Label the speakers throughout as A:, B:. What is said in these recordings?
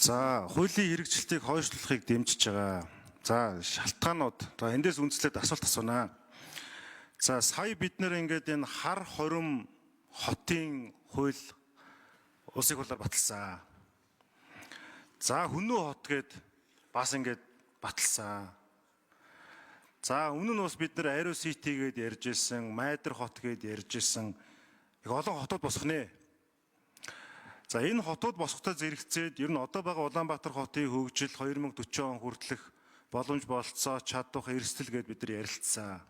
A: За, хуулийн хэрэгжилтийг хойшлуулахыг дэмжиж байгаа. За, шалтгаанууд. За, эндээс үндэслээд асуулт асуунаа. За, сая бид нэр ингээд энэ хар хорим хотын хууль улсын хуулиар баталсан. За, Хүннү хот гээд бас ингээд баталсан. За, өмнө нь бас бид нэр Ариу Сити гээд ярьж ирсэн, Майдар хот гээд ярьж ирсэн. Их олон хотууд босох нэ. За, энэ хотууд босохтой зэрэгцээд ер нь одоо байгаа Улаанбаатар хотын хөгжил 2040 он хүртэлх боломж болцоо чадвах эрсдэл гээд бид нар ярилцсан.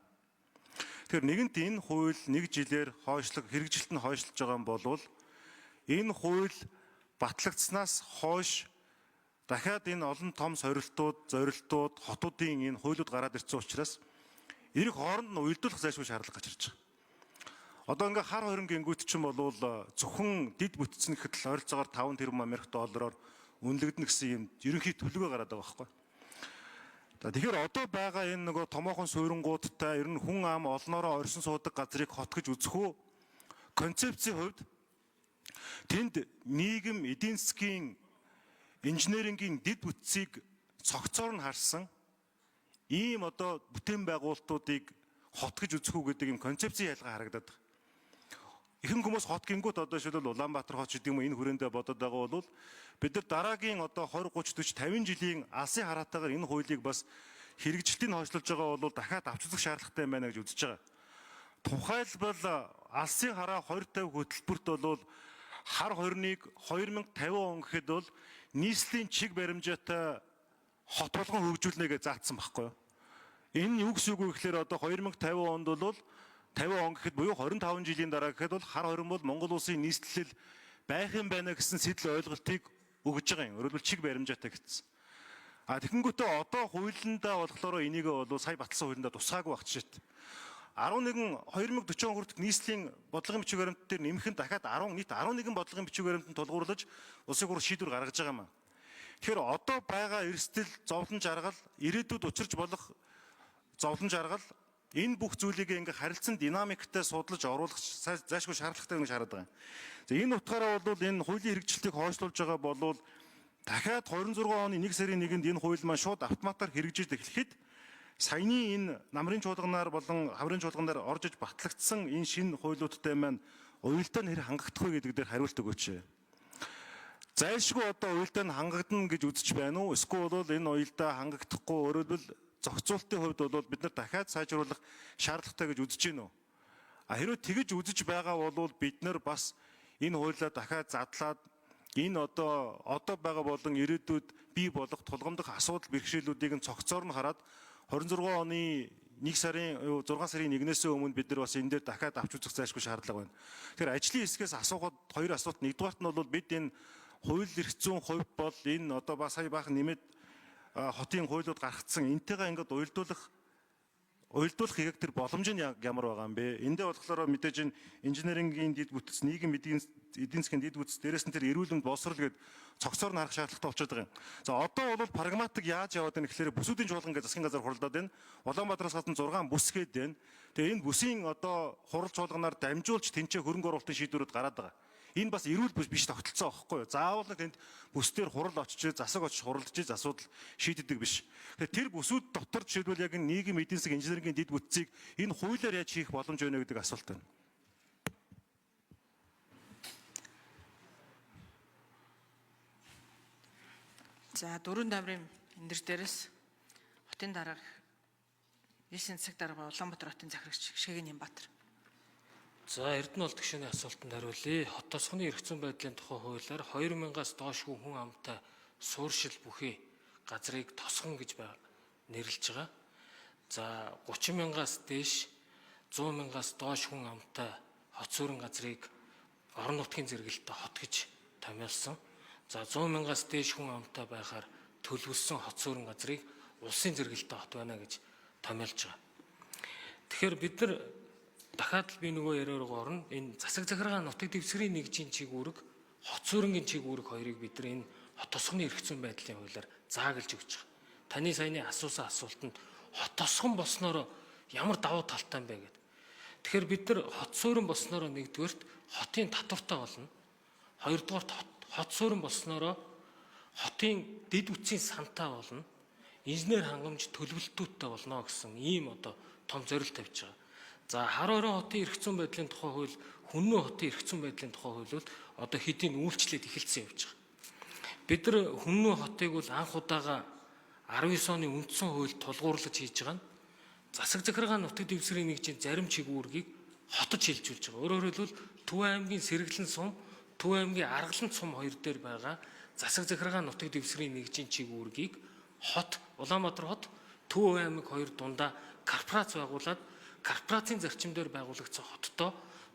A: Тэгэхээр нэгэнт энэ хууль нэг жилээр хэрэгжилт нь хойшлож байгаа юм бол энэ хууль батлагдсанаас хойш дахиад энэ олон том зорилтууд, хотуудын энэ хуулиуд гараад ирсэн учраас эрэг хооронд нь уялдуулах зайлшгүй шаардлага гарч ирж байгаа. Одоо ингээ хар хорин гингүүт чинь болвол зөвхөн дид бүтцэн гэхэд л ойролцоогоор 5 тэрбум Америк доллараар үнэлэгдэнэ гэсэн юм ерөнхий төлөвөө гараад байгаа байхгүй. Тэгэхээр одоо байгаа энэ нөгөө томоохон суйрангуудтай ер нь хүн ам олноороо орсон суудаг газрыг хот гэж үзэх үү? Концепцийн хувьд тэнд нийгэм, эдийн засгийн, инженерингийн дид бүтцийг цогцоор нь харсан ийм одоо бүтээн байгуулалтуудыг хот гэж үзэх үү гэдэг юм концепцийн ялгаа харагдаад байна. Ихэнх хүмүүс хот гингүүт одоо шилбэл Улаанбаатар хот гэдэг юм энэ хүрээндээ бодоод байгаа бол бид нар дараагийн одоо 20, 30, 40, 50 жилийн алсын хараатаагаар энэ хуулийг бас хэрэгжилтийг хойшлуулж байгаа бол дахиад авч үзэх шаардлагатай юм байна гэж үзэж байгаа. Тухайлбал алсын хараа 250 хөтөлбөрт бол хар хорныг 2050 он гэхэд бол нийслэлийн чиг баримжаатай хот болгон хөгжүүлнэ гэж заасан байхгүй юу? Энэ юу гэсэн үг вэ гэхээр одоо 2050 онд бол 50 он гэхэд буюу 25 жилийн дараа гэхэд бол хар хорин бол Монгол улсын нийслэл байх юм байна гэсэн сэтэл ойлголтыг өгж байгаа юм. Өөрөлдвөл чиг баримжаатай гэсэн. Тэгэнгүүтээ одоо хуулиндаа болохоор энийг бол сая батлсан хуулиндаа тусгаагүй багт шít. 2040 он хүртэлх нийслэлийн бодлогын бичиг баримт дээр нэмэхэд дахиад нийт 11 бодлогын бичиг баримтанд тулгуурлаж улсын хурал шийдвэр гаргаж байгаа юм. Тэгэхээр одоо байгаа эрсдэл, зовлон жаргал, ирээдүйд учирч болох зовлон жаргал энэ бүх зүйлийг ингээ харилцан динамиктай судалж оруулах зайлшгүй шаардлагатай гэж хараад байгаа. За энэ утгаараа бол энэ хуулийн хэрэгжилтийг хойшлуулж байгаа бол дахиад 26 оны 1 сарын 1-нд энэ хууль маань шууд автоматар хэрэгжиж эхлэхэд саяны энэ намрын чуулганаар болон хаврын чуулганаар орж иж батлагдсан энэ шинэ хуулиудтай маань уялдаа нэр хангагдах вэ гэдэг дээр хариулт өгөөч. Зайлшгүй одоо уялдаа нь хангагдана гэж үзэж байна уу? Эсвэл энэ уялдаа хангагдахгүй өөрөлдвөл зохицуултын хувьд бол бид нар дахиад сайжруулах шаардлагатай гэж үзэж байна уу? Хэрвээ тэгэж үзэж байгаа бол бид нар бас энэ хуулиа дахиад задлаад энэ одоо байгаа болон ирээдүйд бий болох тулгамдах асуудал бэрхшээлүүдийг нь цогцоор нь хараад 26 оны 6 сарын 1-ээс өмнө бид нар бас энэ дээр дахиад авч үзэх зайлшгүй шаардлага байна. Тэгэхээр ажлын хэсгээс асуухад хоёр асуулт. Нэгдүгээрт нь бол бид энэ хууль эрх зүйн хувьд бол энэ одоо бас сая баахан нэмээд хотын хуулиуд гаргацсан энтэйгээ ингээд уялдуулах яг тэр боломж нь ямар байгаа юм бэ? Эндээ болохоор мэдээж энэ инженерингийн дид бүтц, нийгэм эдийн засгийн дид бүтц, дээрээс нь тэр эрүүл мэнд боловсрол гээд цогцоор нь харах шаардлагатай болчиход байгаа юм. За одоо бол прагматик яаж яваад байна гэхээр бүсүүдийн чуулган гэж засгийн газар хуралдаад байна. Улаанбаатараас гадна 6 бүс гээд байна. Тэгээ энэ бүсийн одоо хурал чуулганаар дамжуулж тэнцээ хөрөнгө оруулалтын шийдвэрүүд гараад байгаа. Энэ бас эрүүл биш тогтолцоо байхгүй юу? Заавал нэг тэнд бүсдэр хурал очиж, засаг очиж хуралдаж асуудал шийддэг биш. Тэр бүсүүд дотор жишээлбэл яг нийгэм эдийн засгийн инженерингийн дид бүтцийг энэ хуулиар яаж хийх боломж байна гэдэг асуулт байна.
B: За, дөрвөн тамирын энэ дээрээс хотын дарга 9 цаг дарга Улаанбаатар хотын захирагч Гишгэгийн Нямбаатар.
C: За, Эрдэнэ улс гишүүний асуултанд хариулъя. Хот тосгоны эрх зүйн байдлын тухай хуулиар 2000-аас доошгүй хүн амтай суурьшил бүхий газрыг тосгон гэж нэрлэж байгаа. За, 30,000-аас дээш 100,000-аас доош хүн амтай хот суурин газрыг орон нутгийн зэрэгэлдээ хот гэж томьёолсон. За, 100,000-аас дээш хүн амтай байхаар төлөвлөсөн хот суурин газрыг улсын зэрэгэлдээ хот байна гэж томьёолж байгаа. Тэгэхээр бид нар дахиад би нөгөө яриагаар орно. Энэ засаг захиргаа нутаг дэвсгэрийн нэгжийн чигүүрэг, хот суурингийн чигүүрэг хоёрыг бид нар энэ хот тосгоны эрх зүйн байдлын хуулиар заагалж өгч байгаа. Таны саяны асуусан асуултанд хот тосгон болсноор ямар давуу талтай юм бэ гэдэг. Тэгэхээр бид нар хот суурин болсноор нэгдүгээрт хотын татвартай болно. Хоёрдугаарт хот суурин болсноор хотын дэд үтсийн сантай болно, инженер хангамж төлөвлөлтүүдтэй болно гэсэн ийм одоо том зорилт тавьж байгаа. За хар орон хотын эрх зүйн байдлын тухай хууль, Хүннү хотын эрх зүйн байдлын тухай хууль бол одоо хэдийн үйлчлээд эхэлсэн явж байгаа. Бид нар Хүннү хотыг бол анх удаага 19 оны үндсэн хуульд тулгуурлаж хийж байгаа нь засаг захиргаа нутаг дэвсгэрийн нэгжийн зарим чигүүргийг хотод шилжүүлж байгаа. Өөрөөр хэлбэл Төв аймгийн Сэргэлэн сум, Төв аймгийн Аргалан сум хоёр дээр байгаа засаг захиргаа нутаг дэвсгэрийн нэгжийн чигүүргийг хот, Улаанбаатар хот, Төв аймаг хоёр дундаа корпорац байгуулад корпорацийн зарчимдээр байгуулагдсан хоттой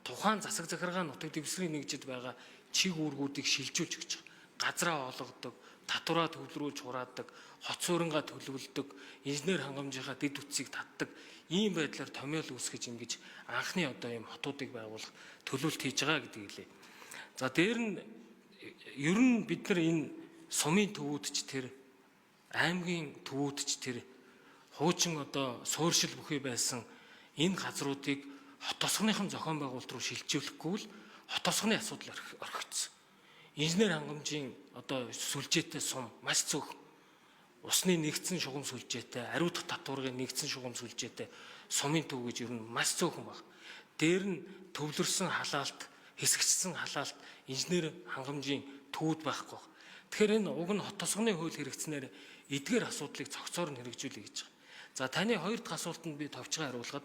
C: тухайн засаг захиргаа нутаг дэвсгэрийн нэгжид байгаа чигүүргүүдийг шилжүүлж өгч байгаа. Газраа олгодог, татвараа төвлөрүүлж хураадаг, хот суурингаа төлөвлөдөг, инженер хангамжийнхаа дэд үтсийг татдаг ийм байдлаар томьёол үүсгэж ингэж анхны одоо ийм хотуудыг байгуулах төлөвлөлт хийж байгаа гэдэг хэлээ. За дээр нь ер нь бид нар энэ сумын төвүүд ч тэр аймгийн төвүүд ч тэр хуучин одоо суурьшил бүхий байсан энэ газруудыг хот тосгоныхон зохион байгуулалт руу шилжүүлэхгүй л хот тосгоны асуудал орхигдсон. Инженер хангамжийн одоо сүлжээтэй сум маш цөөх. Усны нэгдсэн шугам сүлжээтэй, ариутгах татваргын нэгдсэн шугам сүлжээтэй сумын төв гэж ер нь маш цөөхөн баг. Дээр нь төвлөрсөн халаалт, хэсэгчсэн халаалт, инженер хангамжийн төвүүд байхгүй. Тэгэхээр энэ уг нь хот тосгоны хууль хэрэгцснээр эдгээр асуудлыг цогцоор нь хэрэгжүүлэх гэж байгаа. За таны хоёр дахь асуултанд би товчхон хариулахад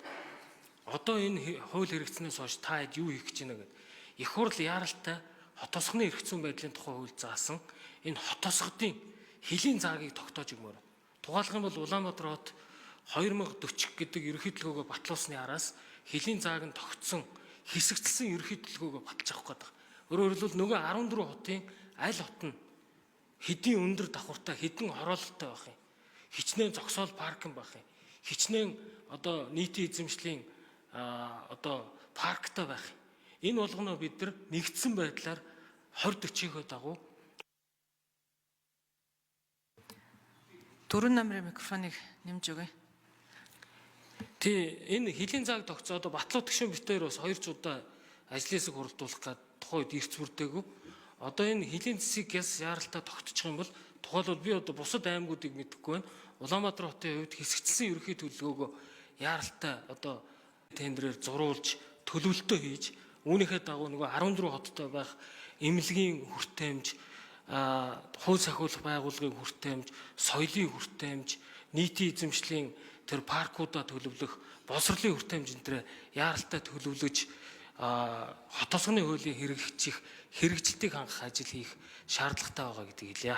C: одоо энэ хууль хэрэгцснээс хойш та хэд юу хийх гэж байна гэдэг. Их хурл яаралтай хот тосгоны эрх зүйн байдлын тухай хууль заасан энэ хот тосгодын хэлийн заагийг тогтоож өгмөр. Тухайлх юм бол Улаанбаатар хот 2040 гэдэг ерөнхий төлөвлөгөөгөө батлуулсны араас хэлийн зааг нь тогтсон хэсэгчлсэн ерөнхий төлөвлөгөөгөө баталж авах гэдэг. Өөрөөр хэлбэл нөгөө 14 хотын аль хот нь хэдийн өндөр давхартай, хэдэн хороололтой байх юм. Хичнээн зогсоол паркинг байх юм. Хичнээн одоо нийтийн эзэмшлийн одоо парктай байх юм. Энэ болгоноо бид нар нэгдсэн байдлаар 2040-ийн дагуу
B: Дөрвөн намрын микрофоныг нэмж өгье.
C: Энэ хэлийн зааг тогтсоо одоо Батлуу тгшин битээр бас 2 удаа ажлын хэсэг хуралдуулах гээд тухайн үед ирц бүрдээгүй. Одоо энэ хэлийн засгийг яс яаралтай тогтчих юм бол тухайлбал би одоо бусад аймагуудыг мэдэхгүй байна. Улаанбаатар хотын хувьд хэсэгдсэн ерөнхий төлөвлөгөөгөө яаралтай одоо тендерээр зуруулж төлөвлөлтөө хийж үүнийхээ дагуу нөгөө 14 хоттой байх эмнэлгийн хүртээмж, хууль сахиулах байгууллагын хүртээмж, соёлын хүртээмж, нийтийн эзэмшлийн тэр паркуудаа төлөвлөх, боловсролын хүртээмж энтрээ яаралтай төлөвлөж хот тосгоны хуулийн хэрэгжих хэрэгжилтийг хангах ажил хийх шаардлагатай байгаа гэдгийг хэлье.